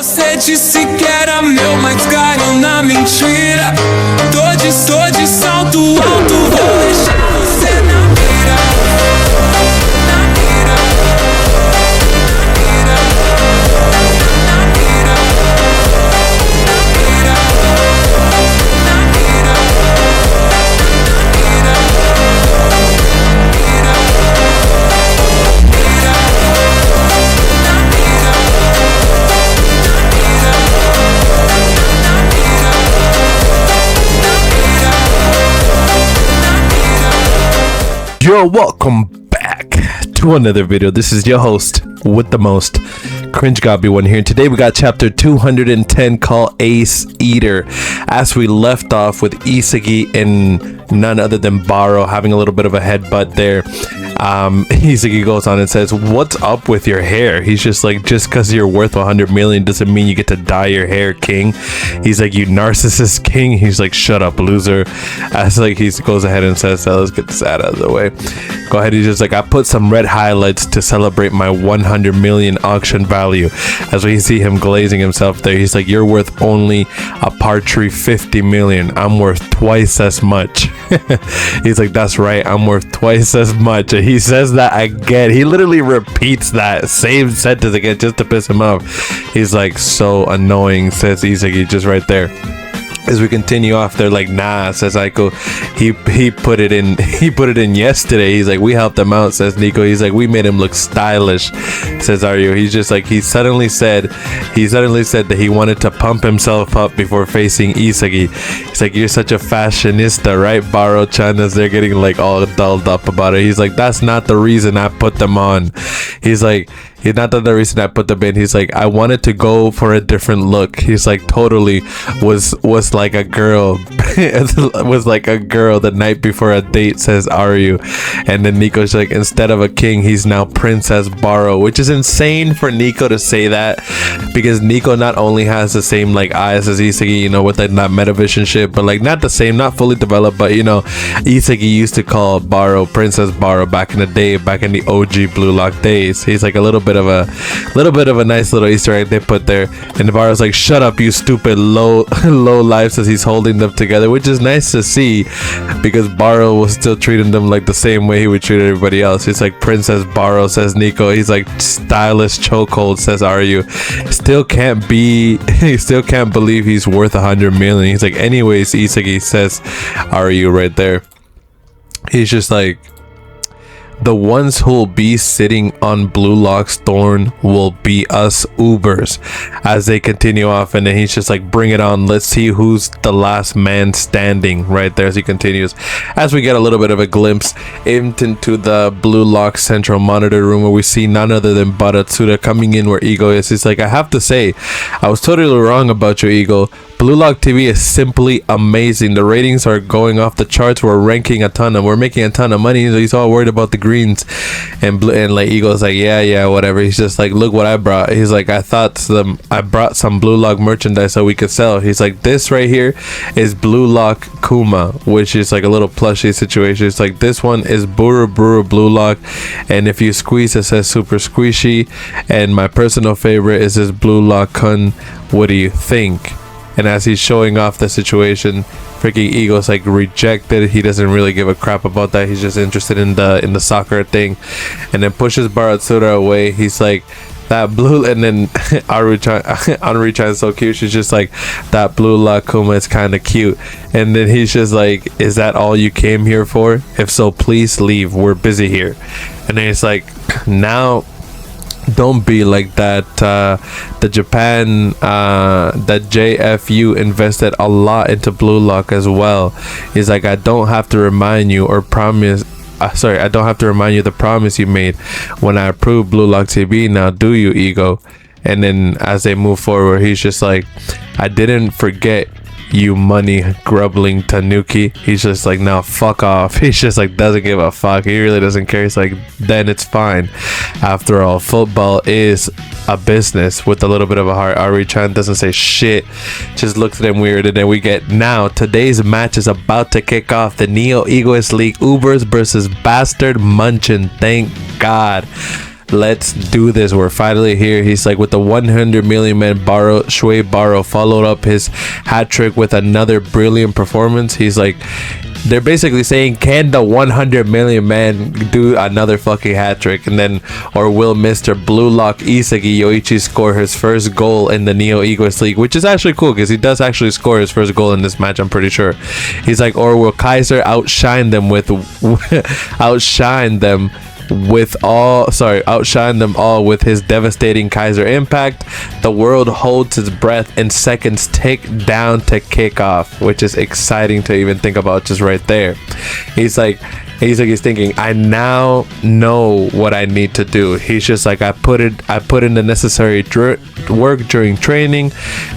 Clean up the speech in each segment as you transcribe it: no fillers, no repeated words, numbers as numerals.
Você disse que era meu, mas caiu na mentira. Tô de salto alto, vou deixar você na mira. Na mira. Na mira. Na mira. Yo, welcome back to another video. This is your host with the most, Cringe Gobby one here. Today we got chapter 210 called Ace Eater. As we left off with Isagi and none other than Baro having a little bit of a headbutt there. Isagi goes on and says, "What's up with your hair?" He's just like, "Just because you're worth 100 million doesn't mean you get to dye your hair, king." He's like, "You narcissist king." He's like, "Shut up, loser." As like he goes ahead and says, "Let's get this out of the way." Go ahead. He's just like, "I put some red highlights to celebrate my 100 million auction value." As we see him glazing himself there, he's like, "You're worth only a paltry 50 million. I'm worth twice as much." He's like, "That's right, I'm worth twice as much." And he says that again. He literally repeats that same sentence again just to piss him off. He's like, "So annoying," says Isagi just right there. As we continue off, they're like, "Nah," says Aiko. He put it in yesterday. He's like, "We helped him out," says Nico. He's like, "We made him look stylish," says Aryu. He's just like, he suddenly said that he wanted to pump himself up before facing Isagi. He's like, "You're such a fashionista, right, Baro-chan?" As they're getting like all dolled up about it. He's like, "That's not the reason I put them on." He's like, not that the reason I put them in. He's like, "I wanted to go for a different look." He's like, "Totally was like a girl." Was like a girl the night before a date, says Aryu. And then Nico's like, "Instead of a king, he's now Princess Baro," which is insane for Nico to say that, because Nico not only has the same like eyes as Isagi, you know, with like that metavision shit, but like not the same, not fully developed, but you know, Isagi used to call Baro Princess Baro back in the day, back in the OG Blue Lock days. He's like a little bit of a nice little Easter egg they put there. And Baro's like, "Shut up, you stupid low lives," as he's holding them together, which is nice to see, because Baro was still treating them like the same way he would treat everybody else. He's like, "Princess Baro," says Nico. He's like, "Stylish chokehold," says Aryu. He still can't believe he's worth 100 million. He's like, "Anyways, Isagi," says Aryu right there. He's just like, "The ones who'll be sitting on Blue Lock's thorn will be us Ubers," as they continue off. And then he's just like, "Bring it on, let's see who's the last man standing," right there as he continues. As we get a little bit of a glimpse into the Blue Lock central monitor room, where we see none other than Baratsuda coming in where Ego is. He's like, "I have to say, I was totally wrong about you, Ego. Blue Lock TV is simply amazing. The ratings are going off the charts. We're ranking a ton, and we're making a ton of money." So he's all worried about the greens, and like Eagle's like, yeah, whatever. He's just like, "Look what I brought." He's like, I brought some Blue Lock merchandise so we could sell." He's like, "This right here is Blue Lock Kuma," which is like a little plushie situation. It's like, "This one is Buru Blue Lock, and if you squeeze it says super squishy, and my personal favorite is this Blue Lock Kun. What do you think?" And as he's showing off the situation, freaking Eagle's like rejected. He doesn't really give a crap about that. He's just interested in the soccer thing, and then pushes Baratsuda away. He's like, "That blue," and then Anri-chan is so cute. She's just like, "That Blue Lock Kuma is kind of cute." And then he's just like, "Is that all you came here for? If so, please leave. We're busy here." And then it's like, "Now, don't be like that. The Japan, that JFU invested a lot into Blue Lock as well." He's like, "I don't have to remind you or promise. I don't have to remind you the promise you made when I approved Blue Lock TV. Now, do you, Ego?" And then as they move forward, he's just like, "I didn't forget you money grubbling tanuki." He's just like, "No, fuck off." He's just like, doesn't give a fuck. He really doesn't care. He's like, "Then it's fine. After all, football is a business," with a little bit of a heart. Ari-chan doesn't say shit, just looks at him weird. And then we get, now today's match is about to kick off. The Neo Egoist League Ubers versus Bastard Munchin. Thank God. let's do this. We're finally here. He's like, with the 100 million man Shui Baro followed up his hat trick with another brilliant performance. He's like, they're basically saying, can the 100 million man do another fucking hat trick? And then, or will Mr. Blue Lock Isagi Yoichi score his first goal in the Neo Egoist League? Which is actually cool, because he does actually score his first goal in this match, I'm pretty sure. He's like, or will Kaiser outshine them all with his devastating Kaiser impact? The world holds its breath and seconds tick down to kick off, which is exciting to even think about just right there. He's thinking, I now know what I need to do. He's just like, I put in the necessary work during training.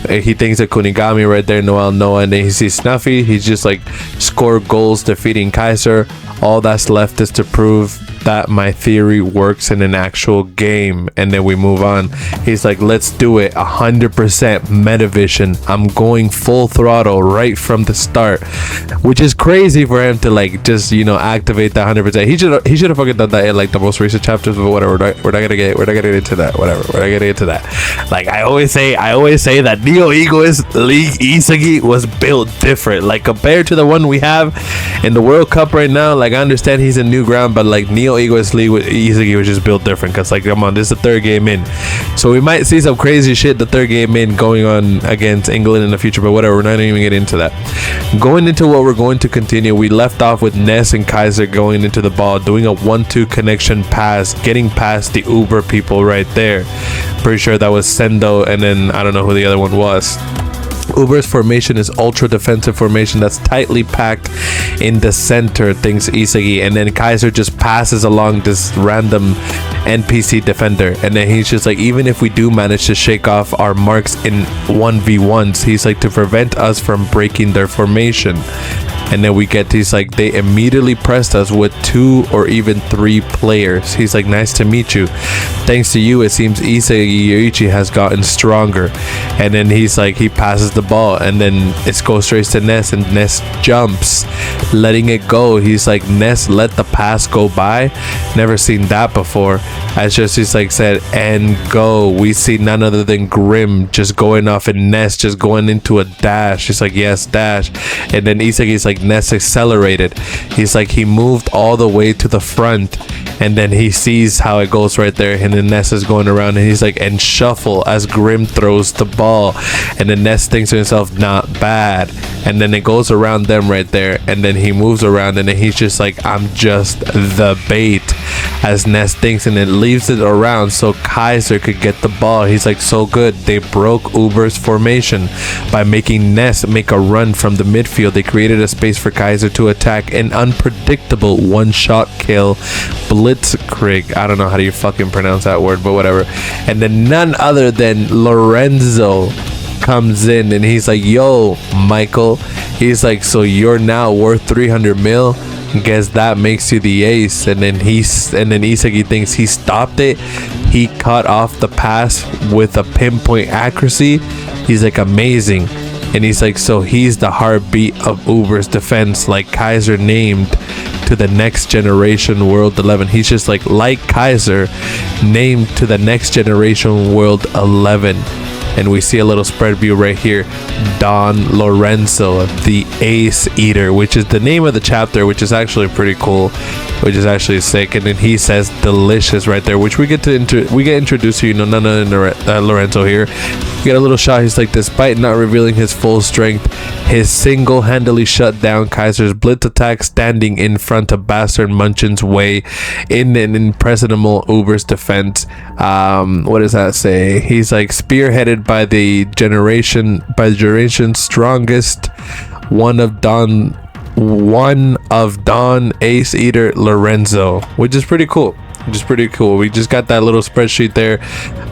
He thinks of Kunigami right there, Noel Noah, and then he sees Snuffy. He's just like, score goals defeating Kaiser. All that's left is to prove that my theory works in an actual game. And then we move on. He's like, let's do it. 100% Metavision. I'm going full throttle right from the start, which is crazy for him to like just, you know, activate that 100%. He should have fucking done that in like the most recent chapters, but whatever. We're not gonna get into that. Whatever. We're not gonna get into that. Like I always say that Neo Egoist League Isagi was built different. Like compared to the one we have in the World Cup right now. Like I understand he's in new ground, but like Neo Egoist League with Isagi was just built different, because like, come on, this is the third game in, so we might see some crazy shit the third game in going on against England in the future, but whatever, we're not even getting into that. Going into what we're going to continue, we left off with Ness and Kaiser going into the ball, doing a 1-2 connection pass, getting past the Uber people right there. Pretty sure that was Sendo, and then I don't know who the other one was. Uber's formation is ultra defensive formation that's tightly packed in the center, thinks Isagi, and then Kaiser just passes along this random NPC defender, and then he's just like, even if we do manage to shake off our marks in 1v1s, he's like, to prevent us from breaking their formation. And then we get these like, they immediately pressed us with 2 or even 3 players. He's like, nice to meet you. Thanks to you, it seems Isagi Yoichi has gotten stronger. And then he's like, he passes the ball, and then it goes straight to Ness, and Ness jumps, letting it go. He's like, Ness let the pass go by. Never seen that before. As just he's like said, and go. We see none other than Grim just going off, and Ness just going into a dash. He's like, yes, dash. And then Isagi's like, Ness accelerated. He's like, he moved all the way to the front, and then he sees how it goes right there, and then Ness is going around, and he's like, and shuffle as Grim throws the ball, and then Ness thinks to himself, not bad. And then it goes around them right there, and then he moves around, and then he's just like, I'm just the bait, as Ness thinks, and then leaves it around so Kaiser could get the ball. He's like, so good. They broke Uber's formation by making Ness make a run from the midfield. They created a space for Kaiser to attack an unpredictable one-shot kill blitzkrieg. I don't know how do you fucking pronounce that word, but whatever. And then none other than Lorenzo comes in, and he's like, yo, Michael. He's like, so you're now worth 300 mil? Guess that makes you the ace. And then Isagi thinks he stopped it. He cut off the pass with a pinpoint accuracy. He's like, amazing. And he's like, so he's the heartbeat of Uber's defense, like Kaiser named to the next generation World 11. He's just like Kaiser named to the next generation World 11. And we see a little spread view right here. Don Lorenzo, the Ace Eater, which is the name of the chapter, which is actually pretty cool, which is actually sick. And then he says delicious right there, which we get introduced to, none other than Lorenzo here. We get a little shot. He's like, despite not revealing his full strength, his single-handedly shut down Kaiser's blitz attack, standing in front of Bastard Munchin's way in an impregnable Uber's defense. What does that say? He's like, spearheaded by the generation's strongest, one of Don Ace Eater Lorenzo, which is pretty cool. We just got that little spreadsheet there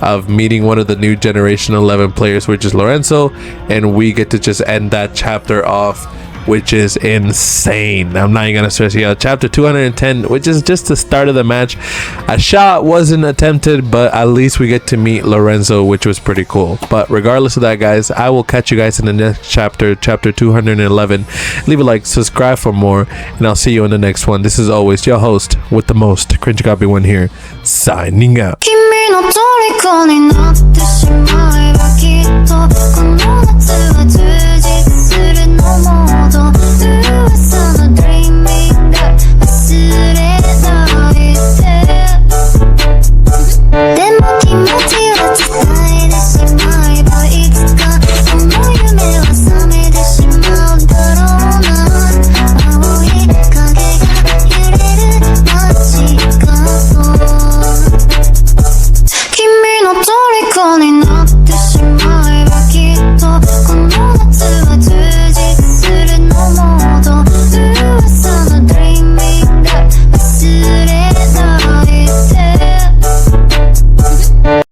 of meeting one of the new generation 11 players, which is Lorenzo, and we get to just end that chapter off which is insane. I'm not even gonna stress you out. Chapter 210, which is just the start of the match. A shot wasn't attempted, but at least we get to meet Lorenzo, which was pretty cool. But regardless of that, guys, I will catch you guys in the next chapter, chapter 211. Leave a like, subscribe for more, and I'll see you in the next one. This is always your host with the most, Cringe Copy One here, signing out. 君の虜になってしまう